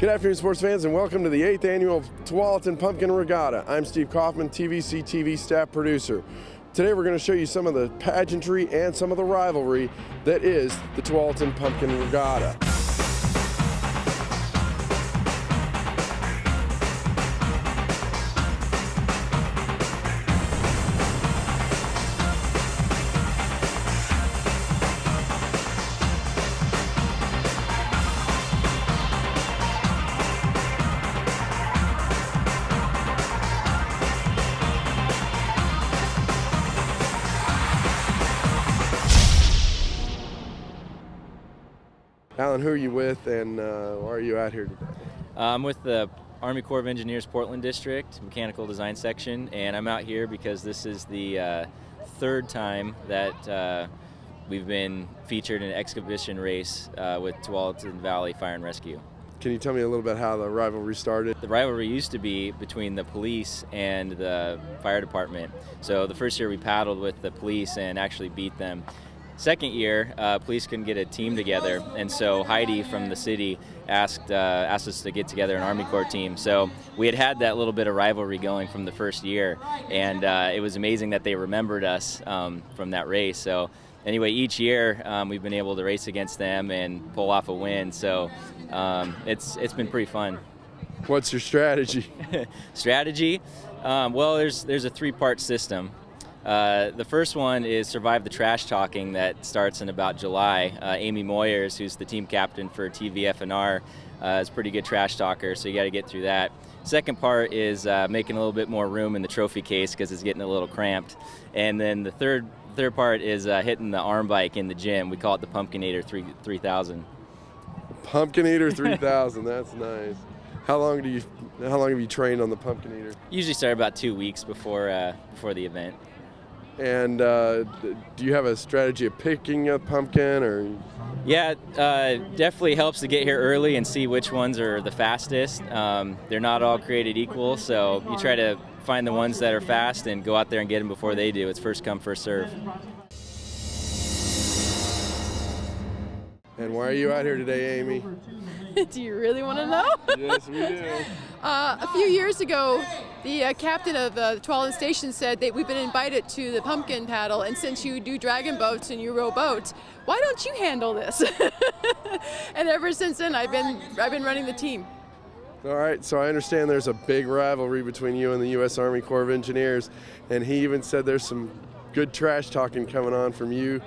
Good afternoon, sports fans, and welcome to the 8th annual Tualatin Pumpkin Regatta. I'm Steve Kaufman, TVCTV staff producer. Today we're going to show you some of the pageantry and some of the rivalry that is the Tualatin Pumpkin Regatta. Allan, who are you with, and why are you out here today? I'm with the Army Corps of Engineers Portland District Mechanical Design Section, and I'm out here because this is the third time that we've been featured in an exhibition race with Tualatin Valley Fire and Rescue. Can you tell me a little bit how the rivalry started? The rivalry used to be between the police and the fire department. So the first year we paddled with the police and actually beat them. Second year, police couldn't get a team together, and so Heidi from the city asked us to get together an Army Corps team. So we had that little bit of rivalry going from the first year, and it was amazing that they remembered us from that race. So anyway, each year we've been able to race against them and pull off a win. So it's been pretty fun. What's your strategy? Strategy? Well, there's a three-part system. The first one is survive the trash talking that starts in about July. Amy Moyers, who's the team captain for TVFNR, is a pretty good trash talker, so you got to get through that. Second part is making a little bit more room in the trophy case because it's getting a little cramped. And then the third part is hitting the arm bike in the gym. We call it the Pumpkinator 3000. Pumpkinator 3000, that's nice. How long have you trained on the Pumpkinator? Usually start about 2 weeks before the event. And do you have a strategy of picking a pumpkin, or? Yeah, definitely helps to get here early and see which ones are the fastest. They're not all created equal, so you try to find the ones that are fast and go out there and get them before they do. It's first come, first serve. And why are you out here today, Amy? Do you really want to know? Yes, we do. A few years ago, the captain of the Tualatin station said that we've been invited to the pumpkin paddle, and since you do dragon boats and you row boats, why don't you handle this? And ever since then, I've been running the team. All right, so I understand there's a big rivalry between you and the U.S. Army Corps of Engineers, and he even said there's some good trash talking coming on from you.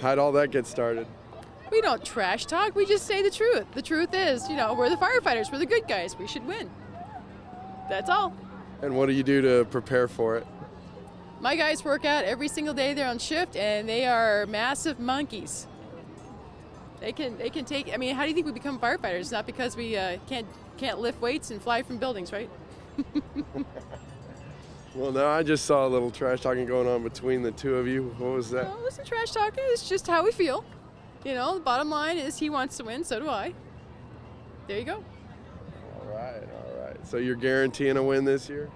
How'd all that get started? We don't trash talk, we just say the truth. The truth is, we're the firefighters, we're the good guys, we should win. That's all. And what do you do to prepare for it? My guys work out every single day. They're on shift, and they are massive monkeys. They can take. I mean, how do you think we become firefighters? Not because we can't lift weights and fly from buildings, right? Well, no, I just saw a little trash talking going on between the two of you. What was that? No, it wasn't trash talking. It's just how we feel. The bottom line is he wants to win, so do I. There you go. All right. So you're guaranteeing a win this year?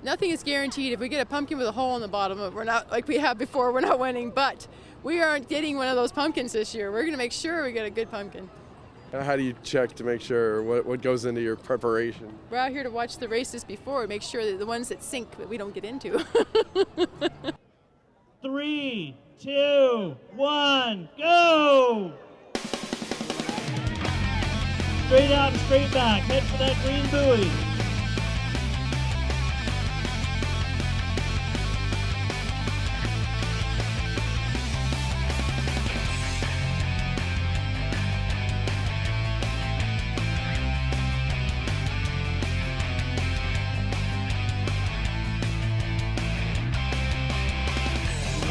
Nothing is guaranteed. If we get a pumpkin with a hole in the bottom of it, we're not, like we have before, we're not winning. But we aren't getting one of those pumpkins this year. We're going to make sure we get a good pumpkin. How do you check to make sure what goes into your preparation? We're out here to watch the races before, make sure that the ones that sink that we don't get into. 3, 2, 1, go! Straight out and straight back. Head for that green buoy.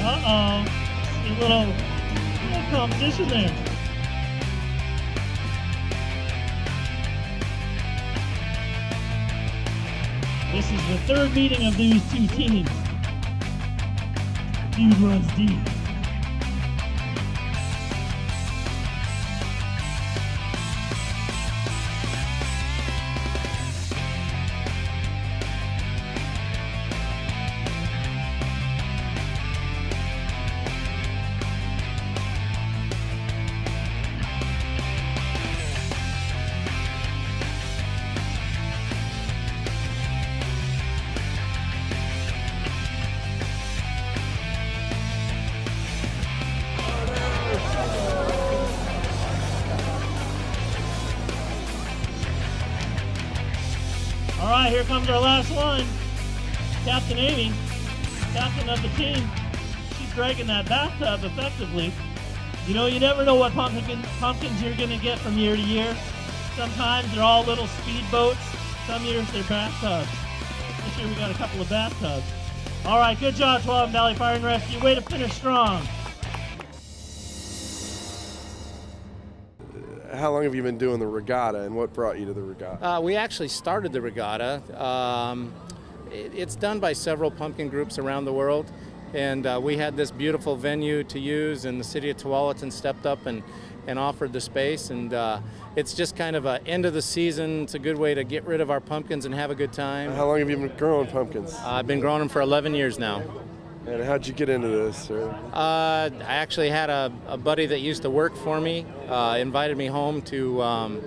Uh-oh. A little competition there. This is the third meeting of these two teams. Dude runs deep. All right, here comes our last one. Captain Amy, captain of the team. She's dragging that bathtub effectively. You know, you never know what pumpkins you're going to get from year to year. Sometimes they're all little speedboats. Some years they're bathtubs. This year we got a couple of bathtubs. All right, good job, Tualatin Valley Fire and Rescue. Way to finish strong. How long have you been doing the regatta, and what brought you to the regatta? We actually started the regatta. It's done by several pumpkin groups around the world, and we had this beautiful venue to use, and the city of Tualatin stepped up and offered the space, and it's just kind of an end of the season. It's a good way to get rid of our pumpkins and have a good time. How long have you been growing pumpkins? I've been growing them for 11 years now. And how'd you get into this, sir? I actually had a buddy that used to work for me, invited me home to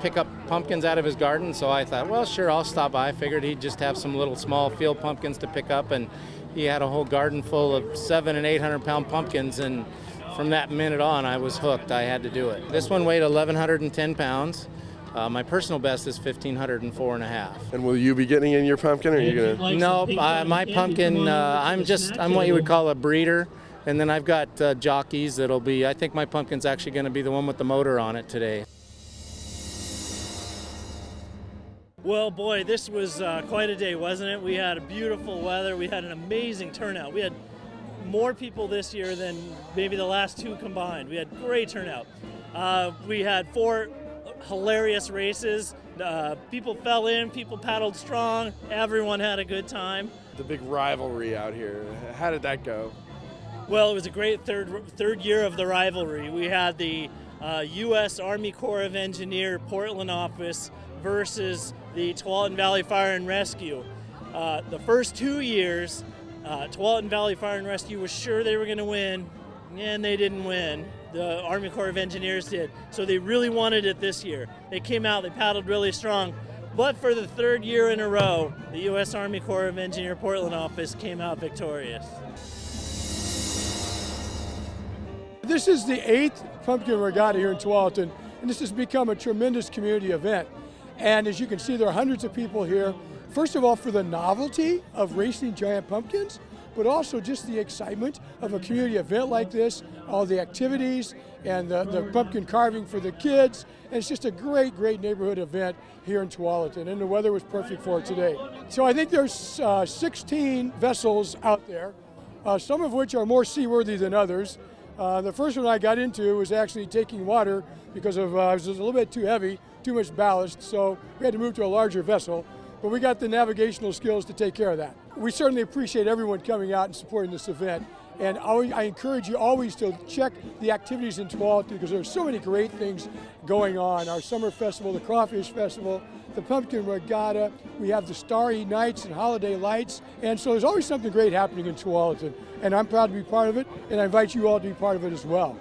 pick up pumpkins out of his garden, so I thought, well, sure, I'll stop by. I figured he'd just have some little small field pumpkins to pick up, and he had a whole garden full of 700 and 800 pound pumpkins, and from that minute on, I was hooked. I had to do it. This one weighed 1,110 pounds. My personal best is 1,504 and a half. And will you be getting in your pumpkin, or are you gonna? No, my pumpkin, I'm what you would call a breeder, and then I've got jockeys that'll be, I think my pumpkin's actually gonna be the one with the motor on it today. Well, boy, this was quite a day, wasn't it? We had beautiful weather. We had an amazing turnout. We had more people this year than maybe the last two combined. We had great turnout. We had 4 hilarious races. People fell in, people paddled strong. Everyone had a good time. The big rivalry out here. How did that go? Well, it was a great third year of the rivalry. We had the U.S. Army Corps of Engineer Portland office versus the Tualatin Valley Fire and Rescue. The first 2 years, Tualatin Valley Fire and Rescue was sure they were going to win, and they didn't win. The Army Corps of Engineers did. So they really wanted it this year. They came out, they paddled really strong. But for the 3rd year in a row, the U.S. Army Corps of Engineer Portland office came out victorious. This is the 8th Pumpkin Regatta here in Tualatin, and this has become a tremendous community event. And as you can see, there are hundreds of people here. First of all, for the novelty of racing giant pumpkins, but also just the excitement of a community event like this, all the activities and the pumpkin carving for the kids. And it's just a great, great neighborhood event here in Tualatin, and the weather was perfect for it today. So I think there's 16 vessels out there, some of which are more seaworthy than others. The first one I got into was actually taking water because it was a little bit too heavy, too much ballast, so we had to move to a larger vessel. But we got the navigational skills to take care of that. We certainly appreciate everyone coming out and supporting this event. And I encourage you always to check the activities in Tualatin, because there's so many great things going on. Our summer festival, the Crawfish Festival, the Pumpkin Regatta, we have the Starry Nights and Holiday Lights. And so there's always something great happening in Tualatin. And I'm proud to be part of it, and I invite you all to be part of it as well.